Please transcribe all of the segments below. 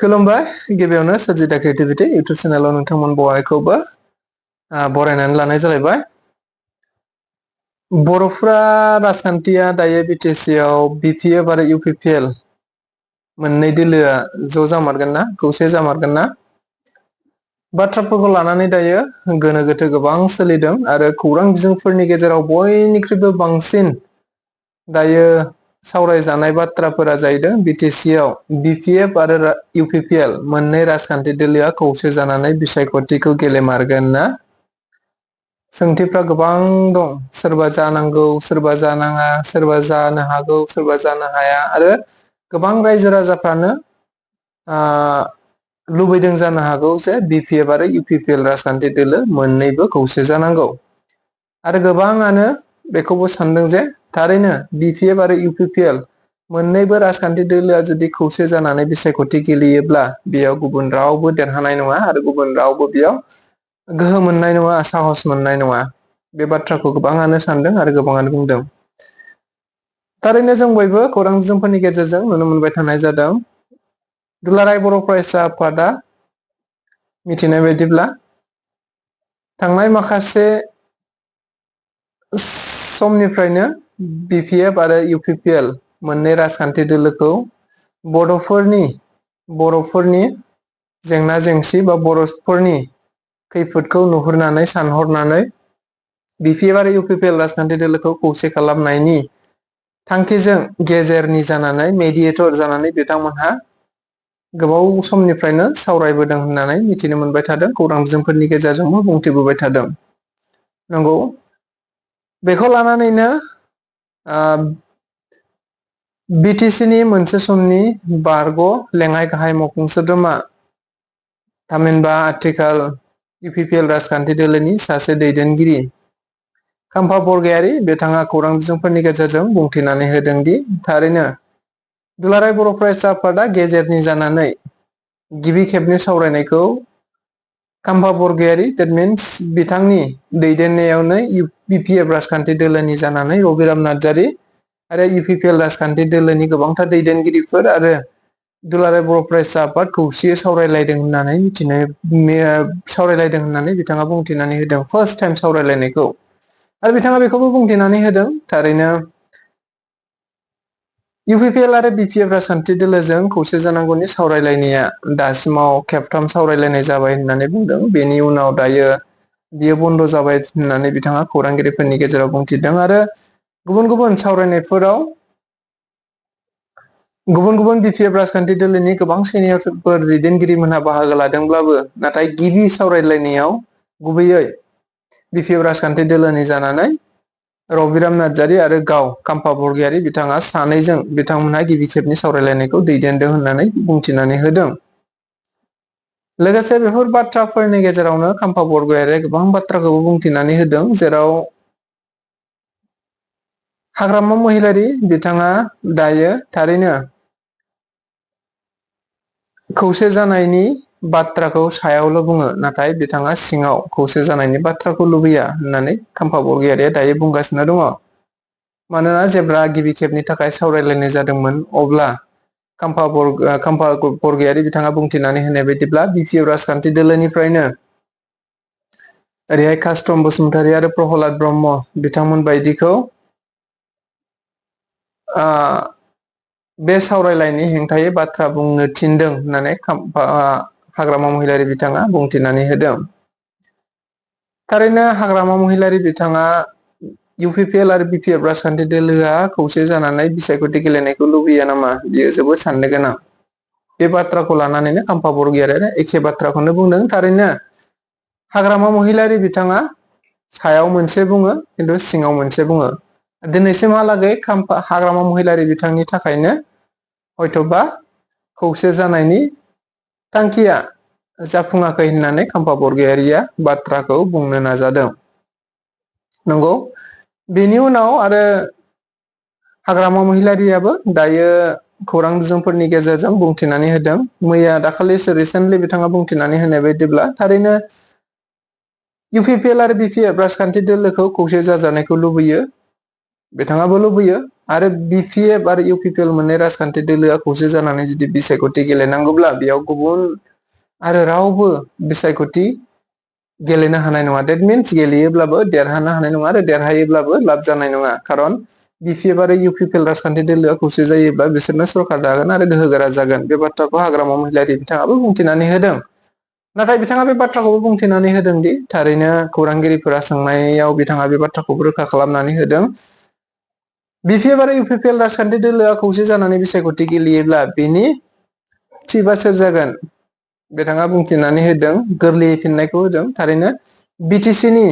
खुलुमबाय गिबियावनो सोरजिदा क्रिएटिभिटी इउट्यूब चेनेलाव नोंथांमोन बयखौबो बरायनानै लानाय जालायबाय। बर'फोरा राजखान्थिया दायो बिटिसि आव बिपिएफ आरो इउपिपिएल मोननै दोलोआ ज' जामारगोन ना खौसे जामारगोन ना बाथ्राफोरखौ लानानै दायो गोनो गोथो गोबां सोलिदों आरो खौरां बिजोंफोरनि गेजेराव बयनिख्रुइबो बांसिन दायो सावरायजानाय बाथ्राफोरा जाहैदों बिटिसि आव बिपिएफ आरो इउपिपिएल मोननै राजखान्थि दोलोआ खौसे जानानै बिसायख'थिखौ गेलेमारगोन ना सोंथिफ्रा गोबां दं। सोरबा जानांगौ, सोरबा जानाङा, सोरबा जानो हागौ, सोरबा जानो हाया आरो गोबां रायजो राजाफ्रानो लुबैदों जानो हागौ जे बिपिएफ आरो इउपिपिएल राजखान्थि दोलो मोननैबो खौसे जानांगौ आरो गोबाङानो बेखौबो सानदों जे थारैनो बिपिएफ आरो इउपिपिएल मोननैबो राजखान्थि दोलोआ जुदि खौसे जानानै बिसायख'थि गेलेयोब्ला बेयाव गुबुन रावबो देरहानाय नङा आरो गुबुन रावबो बेयाव गोहो मोननाय नङा, साहस मोननाय नङा। बे बाथ्राखौ गोबाङानो सानदों आरो गोबाङानो बुंदों। थारैनो जों बयबो खौरां बिजोंफोरनि गेजेरजों नुनो मोनबाय थानाय जादों। दुलाराय बर' फरायसा आफादा मिथिनाय बायदिब्ला थांनाय माखासे समनिफ्रायनो बिपिएफ आरो इउपिपिएल मोननै राजखान्थि दोलोखौ बर'फोरनि जेंना जेंसि बा बर'फोरनि खैफोदखौ नुहुरनानै सानहरनानै बिपिएफ आरो इउपिपिएल राजखान्थि दोलोखौ खौसे खालामनायनि थांखिजों गेजेरनि जानानै मेडिएटर जानानै बिथांमोनहा गोबाव समनिफ्रायनो सावरायबोदों होननानै मिथिनो मोनबाय थादों। खौरां बिजोंफोरनि गेजेरजोंबो बुंथिबोबाय थादों। नंगौ, बेखौ लानानैनो बिटिसिनि मोनसे समनि बारग' लेङाइ गाहाय मावफुं सोद्रोमा थामहिनबा आथिखाल इउपिपिएल राजखान्थि दोलोनि सासे दैदेनगिरि खाम्फा बरगयारी बिथाङा खौरां बिजोंफोरनि गेजेरजों बुंथिनानै होदों दि थारैनो दुलाराय बर' फरायसा आफादा गेजेरनि जानानै गिबि खेबनि सावरायनायखौ खाम्फा बरगयारी देट मिन्स बिथांनि दैदेननायावनो बिपिएफ राजखान्थि दोलोनि जानानै रबिराम नार्जारी आरो इउपिपिएल राजखान्थि दोलोनि गोबांथार दैदेनगिरिफोर आरो दुलाराय बर' फरायसा आफाद खौसेयै सावरायलायदों होननानै बिथाङा बुंथिनानै होदों। फार्स्ट टाइम सावरायलायनायखौ आरो बिथाङा बेखौबो बुंथिनानै होदों थारैनो इउपिपिएल आरो बिपिएफ राजखान्थि दोलोजों खौसे जानांगौनि सावरायलायनाया दासिमाव खेबथाम सावरायलायनाय जाबाय होननानै बुंदों। बेनि उनाव दायो बियो बन्द' जाबाय होननानै बिथाङा खौरांगिरिफोरनि गेजेराव बुंथिदों आरो गुबुन गुबुन सावरायनायफोराव गुबुन गुबुन बिपिएफ राजखान्थि दोलोनि गोबां सिनियरफोर दैदेनगिरिमोनहा बाहागो लादोंब्लाबो नाथाय गिबि सावरायलायनायाव गुबैयै बिपिएफ राजखान्थि दोलोनि जानानै रबिराम नार्जारी आरो गाव खाम्फा बरगयारी बिथाङा सानैजों बिथांमोनहा गिबि खेबनि सावरायलायनायखौ दैदेनदों होननानै बुंथिनानै होदों। लोगोसे बेफोर बाथ्राफोरनि गेजेरावनो खाम्फा बरगयारीया गोबां बाथ्राखौबो बुंथिनानै होदों, जेराव हाग्रामा महिलारी बिथाङा दायो थारैनो खौसे जानायनि बाथ्राखौ सायावल' बुङो, नाथाय बिथाङा सिङाव खौसे जानायनि बाथ्राखौ लुबैया होननानै खाम्फा बरगयारीया दायो बुंगासिनो दङ। मानोना जेब्ला गिबि खेबनि थाखाय सावरायलायनाय जादोंमोन अब्ला खाम्फा बरगयारी बिथाङा बुंथिनानै होनाय बायदिब्ला बिपिएफ राजखान्थि दोलोनिफ्रायनो ओरैहाय कास्टम बसुमतारी आरो प्रहलाद ब्रह्म बिथांमोन बायदिखौ बे सावरायलायनायनि हेंथायै बाथ्रा बुंनो थिनदों होननानै हाग्रामा महिलारी बिथाङा बुंथिनानै होदों। थारैनो हाग्रामा महिलारी बिथाङा इउपिपिएल आरो बिपिएफ राजखान्थि दोलोआ खौसे जानानै बिसायख'थि गेलेनायखौ लुबैया नामा? बियो जोबोद साननो गोनां। बे बाथ्राखौ लानानैनो खाम्फा बरगयारीया एखे बाथ्राखौनो बुंदों। थारैनो हाग्रामा महिलारी बिथाङा सायाव मोनसे बुङो खिन्थु सिङाव मोनसे बुङो। दिनैसिमहालागै हाग्रामा महिलारी बिथांनि थाखायनो हयथ'बा खौसे जानायनि थांखिया जाफुङाखै होननानै खाम्फा बरगयारीया बाथ्राखौ बुंनो नाजादों। नंगौ, बेनि उनाव आरो हाग्रामा महिलारीयाबो दायो खौरां बिजोंफोरनि गेजेरजों बुंथिनानै होदों। मैया दाखालिसो रिसेन्टलि बिथाङा बुंथिनानै होनाय बायदिब्ला थारैनो इउपिपिएल आरो बिपिएफ राजखान्थि दोलोखौ खौसे जाजानायखौ लुबैयो, बिथाङाबो लुबैयो आरो बिपिएफ आरो इउपिपिएल मोननै राजखान्थि दोलोआ खौसे जानानै जुदि बिसायख'थि गेलेनांगौब्ला बेयाव गुबुन आरो रावबो बिसायख'थि गेलेनो हानाय नङा। दैट मिन्स गेलेयोब्लाबो देरहानो हानाय नङा आरो देरहायोब्लाबो लाब जानाय नङा। खारन बिपिएफ आरो इउपिपिएल राजखान्थि दोलोआ खौसे जायोब्ला बिसोरनो सरकार दागोन आरो गोहोगोरा जागोन। बे बाथ्राखौ हाग्रामा महिलारि बिथाङाबो बुंथिनानै होदों। नाथाय बिथाङा बे बाथ्राखौबो बुंथिनानै होदों दि थारैनो खौरांगिरिफोरा सोंनायाव बिथाङा बे बाथ्राखौबो रोखा खालामनानै होदों। बिपिएफ आरो इउपिपिएल राजखान्थि दोलोआ खौसे जानानै बिसायख'थि गेलेयोब्ला बेनि चिफआ सोर जागोन बिथाङा बुंथिनानै होदों। गोरलैयै फिननायखौ होदों। थारैनो बिटिसिनि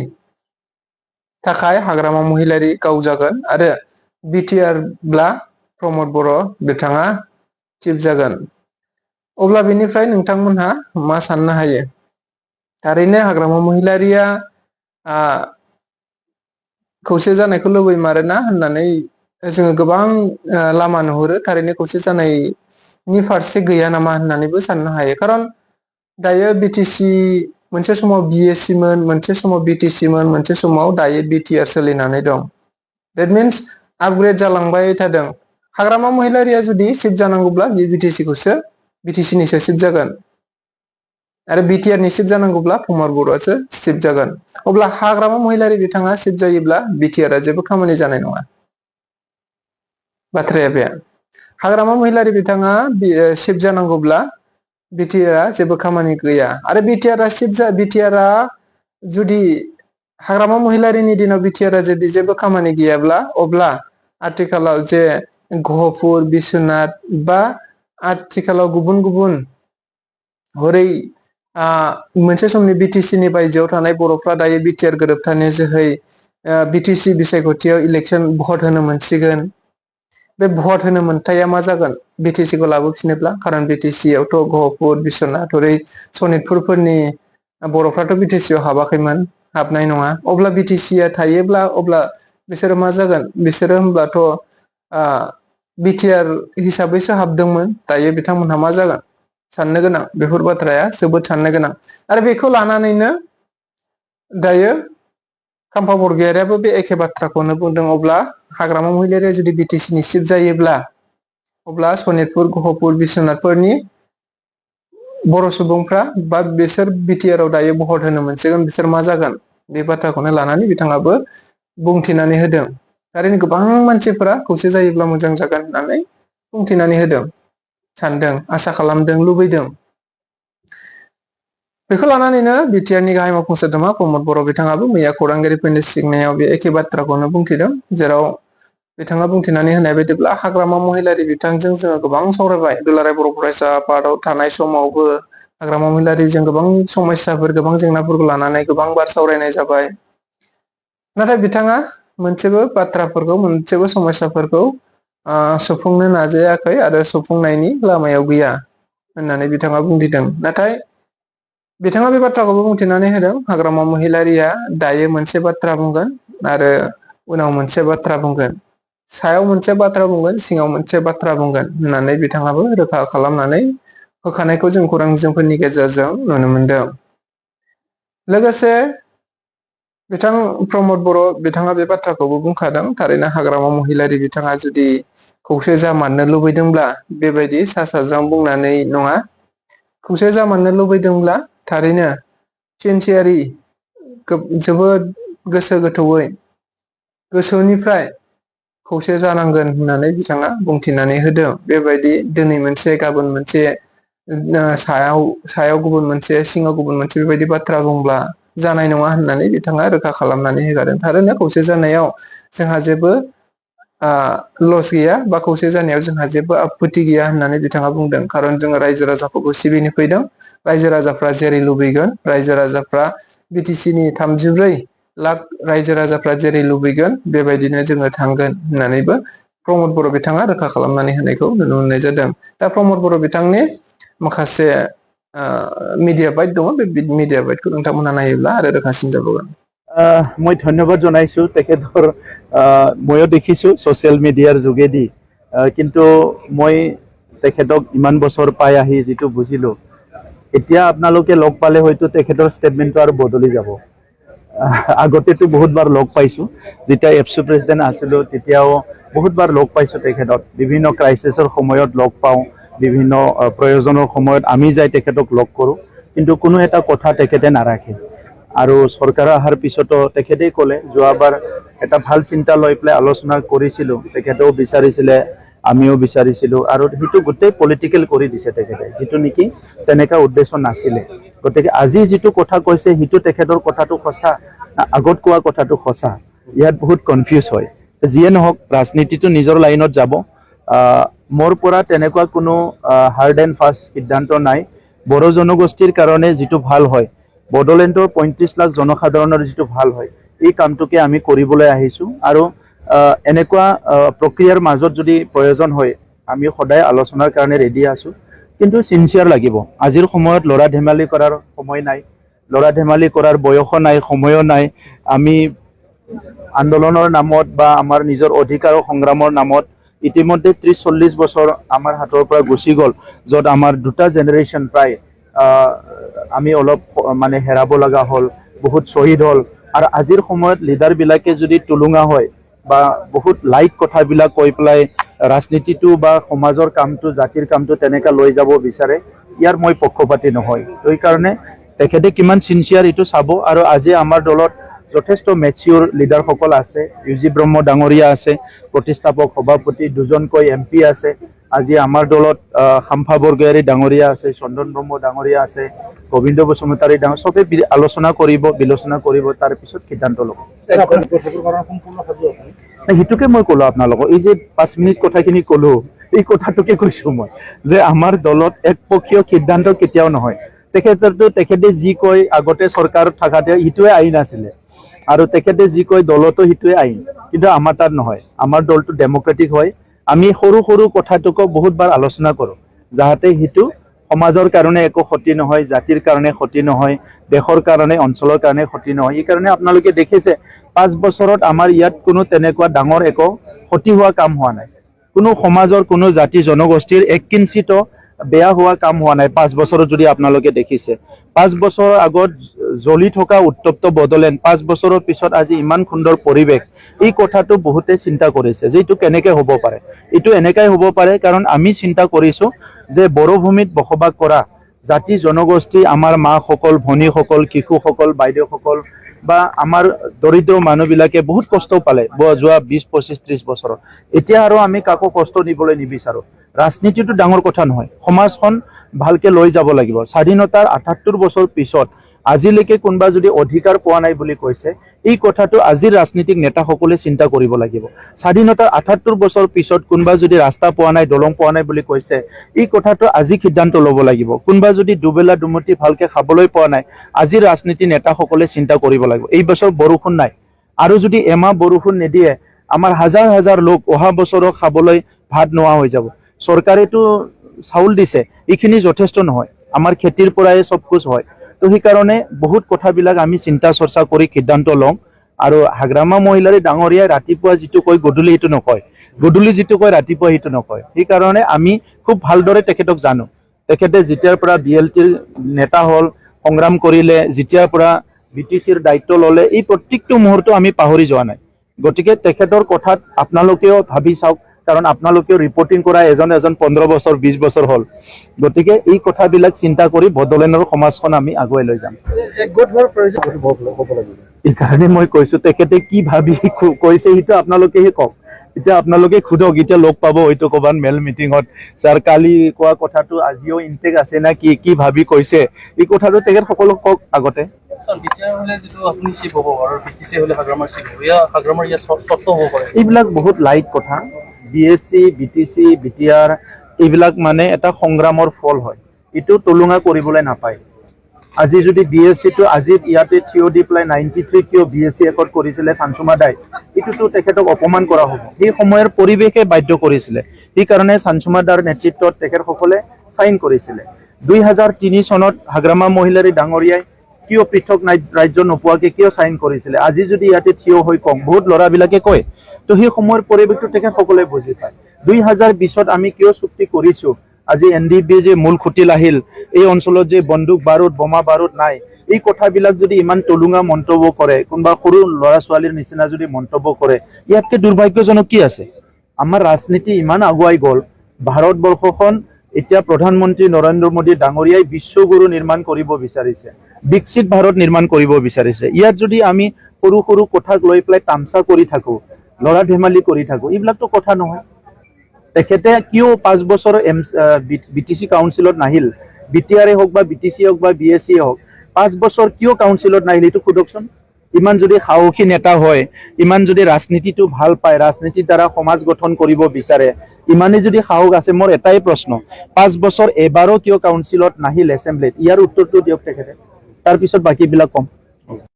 थाखाय हाग्रामा महिलारि गाव जागोन आरो बिटिआरब्ला प्रमद बर' बिथाङा चिफ जागोन। अब्ला बेनिफ्राय नोंथांमोनहा मा साननो हायो? थारैनो हाग्रामा महिलारिया खौसे जानायखौ लुबैमारोना होननानै जोङो गोबां लामा नुहुरो। थारैनो खौसे जानायनि फारसे गैया नामा होननानैबो साननो हायो। खारन दायो बिटिसि मोनसे समाव बिएसि मोन, मोनसे समाव बिटिसि मोन, मोनसे समाव दायो बिटिआर सोलिनानै दं। दैट मिन्स आपग्रेड जालांबाय थादों। हाग्रामा महिलारिया जुदि चिफ जानांगौब्ला बे बिटिसिनिसो चिफ जागोन आरो बिटिआरनि चिफ जानांगौब्ला प्रमद बर'आसो चिफ जागोन। अब्ला हाग्रामा महिलारि बिथाङा चिफ जायोब्ला बिटिआरआ जेबो खामानि जानाय नङा। बाथ्राया बे हाग्रामा महिलारि बिथाङा चिफ जानांगौब्ला बिटिआरआ जेबो खामानि गैया आरो बिटिआरआ जुदि हाग्रामा महिलारिनि दिनाव बिटिआरआ जुदि जेबो खामानि गैयाब्ला अब्ला आथिखालाव जे गहपुर, बिश्वनाथ बा आथिखालाव गुबुन गुबुन हरै मोनसे समनि बिटिसिनि बायजोआव थानाय बर'फ्रा दायो बिटिआर गोरोबथानि जोहै बिटिसि बिसायख'थियाव इलेक्सन भट होनो मोनसिगोन। बे भट होनो मोनथाया मा जागोन बिटिसिखौ लाबोफिनोब्ला? खारन बिटिसियावथ' गहपुर, बिश्वनाथ ओरै सनितपुरफोरनि बर'फ्राथ' बिटिसियाव हाबाखैमोन, हाबनाय नङा। अब्ला बिटिसिया थायोब्ला अब्ला बिसोरो मा जागोन? बिसोरो होमब्लाथ' बिटिआर हिसाबैसो हाबदोंमोन। दायो बिथांमोनहा मा जागोन? साननो गोनां बेफोर बाथ्राया जोबोद साननो गोनां। आरो बेखौ लानानैनो दायो खाम्फा बरग'यारियाबो बे एखे बाथ्राखौनो बुंदों। अब्ला हाग्रामा महिलारिया जुदि बिटिसिनि चिफ जायोब्ला अब्ला सनितपुर, गहपुर, बिश्वनाथफोरनि बर' सुबुंफ्रा बा बिसोर बिटिआरआव दायो भट होनो मोनसिगोन। बिसोर मा जागोन? बे बाथ्राखौनो लानानै बिथाङाबो बुंथिनानै होदों। थारैनो गोबां मानसिफोरा खौसे जायोब्ला मोजां जागोन होननानै बुंथिनानै होदों, सानदों, आसा खालामदों, लुबैदों। बेखौ लानानैनो बिटिआरनि गाहाय मावफुं सोद्रोमा प्रमद बर' बिथाङाबो मैया खौरांगिरिफोरनि सिगाङाव बे एखे बाथ्राखौनो बुंथिदों। जेराव बिथाङा बुंथिनानै होनाय बायदिब्ला हाग्रामा महिलारि बिथांजों जोङो गोबां सावरायबाय। दुलाराय बर' फरायसा आफादाव थानाय समावबो हाग्रामा महिलारिजों गोबां समस्याफोर, गोबां जेंनाफोरखौ लानानै गोबां बार सावरायनाय जाबाय। नाथाय बिथाङा मोनसेबो बाथ्राफोरखौ, मोनसेबो समस्याफोरखौ सुफुंनो नाजायाखै आरो सुफुंनायनि लामायाव गैया होननानै बिथाङा बुंथिदों। नाथाय बिथाङा बे बाथ्राखौबो बुंथिनानै होदों हाग्रामा महिलारिया दायो मोनसे बाथ्रा बुंगोन आरो उनाव मोनसे बाथ्रा बुंगोन, सायाव मोनसे बाथ्रा बुंगोन, सिङाव मोनसे बाथ्रा बुंगोन होननानै बिथाङाबो रोखा खालामनानै होखानायखौ जों खौरां बिजोंफोरनि गेजेरजों नुनो मोनदों। लोगोसे बिथां प्रमद बर' बिथाङा बे बाथ्राखौबो बुंखादों। थारैनो हाग्रामा महिलारि बिथाङा जुदि खौसे जामारनो लुबैदोंब्ला बेबायदि सा साज्रां बुंनानै नङा। खौसे जामारनो लुबैदोंब्ला थारैनो सिनसियारि जोबोद गोसो गोथौयै गोसोनिफ्राय खौसे जानांगोन होननानै बिथाङा बुंथिनानै होदों। बेबायदि दिनै मोनसे गाबोन मोनसे सायाव गुबुन मोनसे, सिङाव गुबुन मोनसे बेबायदि बाथ्रा बुंब्ला जानाय नङा होननानै बिथाङा रोखा खालामनानै होखादों। थारैनो खौसे जानायाव जोंहा जेबो लस गैया बा खौसे जानायाव जोंहा जेबो आपत्ति गैया होननानै बिथाङा बुंदों। खारन जोङो रायजो राजाफोरखौ सिबिनो फैदों। रायजो राजाफ्रा जेरै लुबैगोन, रायजो राजाफ्रा बिटिसिनि 34 लाख रायजो राजाफ्रा जेरै लुबैगोन बेबायदिनो जोङो थांगोन होननानैबो प्रमद बर' बिथाङा रोखा खालामनानै होनायखौ नुनो मोननाय जादों। दा प्रमद बर' बिथांनि माखासे मिडिया बाइट दङ। बे मिडिया बाइटखौ नोंथांमोनहा नायोब्ला आरो रोखासिन जाबावगोन। মই ধন্যবাদ জনাইছোঁ তেখেতৰ। ময়ো দেখিছোঁ ছ'চিয়েল মিডিয়াৰ যোগেদি, কিন্তু মই তেখেতক ইমান বছৰ পাই আহি যিটো বুজিলোঁ, এতিয়া আপোনালোকে লগ পালে হয়তো তেখেতৰ ষ্টেটমেণ্টটো আৰু বদলি যাব। আগতেতো বহুতবাৰ লগ পাইছোঁ, যেতিয়া এফচু প্ৰেচিডেণ্ট আছিলোঁ তেতিয়াও বহুতবাৰ লগ পাইছোঁ তেখেতক, বিভিন্ন ক্ৰাইচিছৰ সময়ত লগ পাওঁ, বিভিন্ন প্ৰয়োজনৰ সময়ত আমি যাই তেখেতক লগ কৰোঁ, কিন্তু কোনো এটা কথা তেখেতে নাৰাখে। আৰু চৰকাৰ অহাৰ পিছতো তেখেতেই ক'লে, যোৱাবাৰ এটা ভাল চিন্তা লৈ পেলাই আলোচনা কৰিছিলোঁ, তেখেতেও বিচাৰিছিলে, আমিও বিচাৰিছিলোঁ, আৰু সেইটো গোটেই পলিটিকেল কৰি দিছে তেখেতে, যিটো নেকি তেনেকুৱা উদ্দেশ্য নাছিলে। গতিকে আজি যিটো কথা কৈছে সেইটো তেখেতৰ কথাটো সঁচা, আগত কোৱা কথাটো সঁচা, ইয়াত বহুত কনফিউজ হয়। যিয়ে নহওক, ৰাজনীতিটো নিজৰ লাইনত যাব। মোৰ পৰা তেনেকুৱা কোনো হাৰ্ড এণ্ড ফাষ্ট সিদ্ধান্ত নাই। বড়ো জনগোষ্ঠীৰ কাৰণে যিটো ভাল হয়, বড়োলেণ্ডৰ 35 লাখ জনসাধাৰণৰ যিটো ভাল হয়, এই কামটোকে আমি কৰিবলৈ আহিছোঁ। আৰু এনেকুৱা প্ৰক্ৰিয়াৰ মাজত যদি প্ৰয়োজন হয়, আমি সদায় আলোচনাৰ কাৰণে ৰেডি আছোঁ, কিন্তু চিনচিয়াৰ লাগিব। আজিৰ সময়ত ল'ৰা ধেমালি কৰাৰ সময় নাই, ল'ৰা ধেমালি কৰাৰ বয়সো নাই, সময়ো নাই। আমি আন্দোলনৰ নামত বা আমাৰ নিজৰ অধিকাৰ সংগ্ৰামৰ নামত ইতিমধ্যে 30-40 বছৰ আমাৰ হাতৰ পৰা গুচি গ'ল, য'ত আমাৰ দুটা জেনেৰেশ্যন প্ৰায় আমি অলপ মানে হেৰাব লগা হ'ল, বহুত শ্বহীদ হ'ল। আৰু আজিৰ সময়ত লিডাৰবিলাকে যদি টুলুঙা হয় বা বহুত লাইট কথাবিলাক কৈ পেলাই ৰাজনীতিটো বা সমাজৰ কামটো, জাতিৰ কামটো তেনেকৈ লৈ যাব বিচাৰে, ইয়াৰ মই পক্ষপাতি নহয়। সেইকাৰণে তেখেতে কিমান চিনচিয়াৰ এইটো চাব। আৰু আজি আমাৰ দলত যথেষ্ট মেচিয়ৰ লিডাৰসকল আছে। ইউ.জি. ব্ৰহ্ম ডাঙৰীয়া আছে, প্ৰতিষ্ঠাপক সভাপতি, 2জনকৈ MP আছে। আজি আমাৰ দলত শাম্ফা বৰগয়াৰী ডাঙৰীয়া আছে, চন্দন ব্ৰহ্ম ডাঙৰীয়া আছে, গোবিন্দ বসুমতাৰী ডাঙৰ, চবে আলোচনা কৰিব, বিলোচনা কৰিব, তাৰপিছত সিদ্ধান্ত ল'ব। সেইটোকে মই ক'লো আপোনালোকক, এই যে 5 মিনিট কথাখিনি ক'লো, এই কথাটোকে কৈছোঁ মই, যে আমাৰ দলত একপক্ষীয় সিদ্ধান্ত কেতিয়াও নহয়। তেখেতে যি কয় আগতে চৰকাৰ থাকাতে সিটোৱে আইন আছিলে, আৰু তেখেতে যি কয় দলতো সিটোৱে আইন, কিন্তু আমাৰ তাত নহয়। আমাৰ দলটো ডেমক্ৰেটিক হয়। আমি সৰু সৰু কথাটোকো বহুতবাৰ আলোচনা কৰোঁ, যাতে সিটো সমাজৰ কাৰণে একো ক্ষতি নহয়, জাতিৰ কাৰণে ক্ষতি নহয়, দেশৰ কাৰণে, অঞ্চলৰ কাৰণে ক্ষতি নহয়। সেইকাৰণে আপোনালোকে দেখিছে 5 বছৰত আমাৰ ইয়াত কোনো তেনেকুৱা ডাঙৰ একো ক্ষতি হোৱা কাম হোৱা নাই। কোনো সমাজৰ, কোনো জাতি জনগোষ্ঠীৰ এককিঞ্চিতো বেয়া হোৱা কাম হোৱা নাই 5 বছৰত। যদি আপোনালোকে দেখিছে, 5 বছৰৰ আগত জ্বলি থকা উত্তপ্ত বড়োলেণ্ড, 5 বছৰৰ পিছত আজি ইমান সুন্দৰ পৰিৱেশ, এই কথাটো বহুতে চিন্তা কৰিছে যে এইটো কেনেকৈ হ'ব পাৰে। এইটো এনেকাই হ'ব পাৰে কাৰণ আমি চিন্তা কৰিছোঁ যে বড়ো ভূমিত বসবাস কৰা জাতি জনগোষ্ঠী, আমাৰ মাসকল, ভনীসকল, শিশুসকল, বাইদেউসকল বা আমাৰ দৰিদ্ৰ মানুহবিলাকে বহুত কষ্ট পালে যোৱা 20, 25, 30 বছৰত। এতিয়া আৰু আমি কাকো কষ্ট দিবলৈ নিবিচাৰোঁ। ৰাজনীতিটো ডাঙৰ কথা নহয়, সমাজখন ভালকে লৈ যাব লাগিব। স্বাধীনতাৰ 78 বছৰ পিছত আজিলৈকে কোনোবা যদি অধিকাৰ পোৱা নাই বুলি কৈছে, এই কথাটো আজিৰ ৰাজনীতিক নেতাসকলে চিন্তা কৰিব লাগিব। স্বাধীনতাৰ 78 বছৰ পিছত কোনোবা যদি ৰাস্তা পোৱা নাই, দলং পোৱা নাই বুলি কৈছে, এই কথাটো আজি সিদ্ধান্ত ল'ব লাগিব। কোনোবা যদি দুবেলা দুমুঠি ভালকে খাবলৈ পোৱা নাই, আজিৰ ৰাজনীতি নেতাসকলে চিন্তা কৰিব লাগিব। এই বছৰ বৰষুণ নাই, আৰু যদি এমাহ বৰষুণ নিদিয়ে, আমাৰ হাজাৰ হাজাৰ লোক অহা বছৰক খাবলৈ ভাত নোহোৱা হৈ যাব। চৰকাৰেতো চাউল দিছে, এইখিনি যথেষ্ট নহয়, আমাৰ খেতিৰ পৰাই চব কুছ হয়। তো সেইকাৰণে বহুত কথাবিলাক আমি চিন্তা চৰ্চা কৰি সিদ্ধান্ত লওঁ। আৰু হাগ্ৰামা মহিলাৰী ডাঙৰীয়াই ৰাতিপুৱা যিটো কয় গধূলি সেইটো নকয়, গধূলি যিটো কয় ৰাতিপুৱা সেইটো নকয়। সেইকাৰণে আমি খুব ভালদৰে তেখেতক জানো। তেখেতে যেতিয়াৰ পৰা BLTৰ নেতা হ'ল, সংগ্ৰাম কৰিলে, যেতিয়াৰ পৰা BTCৰ দায়িত্ব ল'লে, এই প্ৰত্যেকটো মুহূৰ্ত আমি পাহৰি যোৱা নাই। গতিকে তেখেতৰ কথাত আপোনালোকেও ভাবি চাওক, কাৰণ আপোনালোকেও ৰিপৰ্টিং কৰা এজন 15 বছৰ 20 বছৰ হ'ল। গতিকে এই কথাবিলাক চিন্তা কৰি বড়োলেণ্ডৰ সমাজখন আমি আগুৱাই লৈ যাম। এইকাৰণে মই কৈছোঁ, তেখেতে কি ভাবি কৈছে সেইটো আপোনালোকেহে কওক। এতিয়া আপোনালোকে সোধক, এতিয়া লগ পাব হয়তো ক'ৰবাত মেল মিটিঙত, যাৰ কালি কোৱা কথাটো আজিও ইনটেক আছে না কি ভাবি কৈছে, এই কথাটো তেখেত সকলোক কওক আগতে। এইবিলাক বহুত লাইট কথা। BSc, BTC, BTR এইবিলাক মানে এটা সংগ্ৰামৰ ফল হয়, এইটো তুলনা কৰিবলৈ নাপায়। আজি যদি BScটো আজি ইয়াতে থিয় দি পেলাই 93 কিয় BSc একত কৰিছিলে চানচুমা দাই, এইটোতো তেখেতক অপমান কৰা হ'ব। সেই সময়ৰ পৰিৱেশে বাধ্য কৰিছিলে, সেইকাৰণে চানচুমা দাৰ নেতৃত্বত তেখেতসকলে চাইন কৰিছিলে। 2003 চনত হাগ্ৰামা মহিলাৰী ডাঙৰীয়াই কিয় পৃথক ৰাজ্য নোপোৱাকে কিয় চাইন কৰিছিলে, আজি যদি ইয়াতে থিয় হৈ কওঁ, বহুত ল'ৰাবিলাকে কয়। তো সেই সময়ৰ পৰিৱেশটো তেখেতসকলে বুজি পায়। 2020ত আমি কিয় চুক্তি কৰিছোঁ, আজি NDB যে মূল খুঁটিল আহিল, এই অঞ্চলত যে বন্দুক বাৰুদ বোমা বাৰুদ নাই, এই কথাবিলাক যদি ইমান টলুঙা মন্তব্য কৰে, কোনোবা সৰু ল'ৰা ছোৱালীৰ নিচিনা যদি মন্তব্য কৰে, ইয়াতকে দুৰ্ভাগ্যজনক কি আছে? আমাৰ ৰাজনীতি ইমান আগুৱাই গ'ল, ভাৰতবৰ্ষখন এতিয়া প্ৰধানমন্ত্ৰী নৰেন্দ্ৰ মোদী ডাঙৰীয়াই বিশ্বগুৰু নিৰ্মাণ কৰিব বিচাৰিছে, বিকশিত ভাৰত নিৰ্মাণ কৰিব বিচাৰিছে। ইয়াত যদি আমি সৰু সৰু কথাক লৈ পেলাই তামচা কৰি থাকো, লৰা ধেমালি কৰি থাকো, এইবিলাকতো কথা নহয়। তেখেতে কিয় 5 বছৰ BTC কাউন্সিলত নাহিল, BTR হওক বা BTC হওক বা BSC হওক, 5 বছৰ কিয় কাউন্সিলত নাহিল এইটো সোধকচোন। ইমান যদি সাহসী নেতা হয়, ইমান যদি ৰাজনীতিটো ভাল পায়, ৰাজনীতিৰ দ্বাৰা সমাজ গঠন কৰিব বিচাৰে, ইমানেই যদি সাহস আছে, মোৰ এটাই প্ৰশ্ন, 5 বছৰ এবাৰো কিয় কাউন্সিলত নাহিল, এছেম্বলিত? ইয়াৰ উত্তৰটো দিয়ক তেখেতে, তাৰপিছত বাকীবিলাক কম।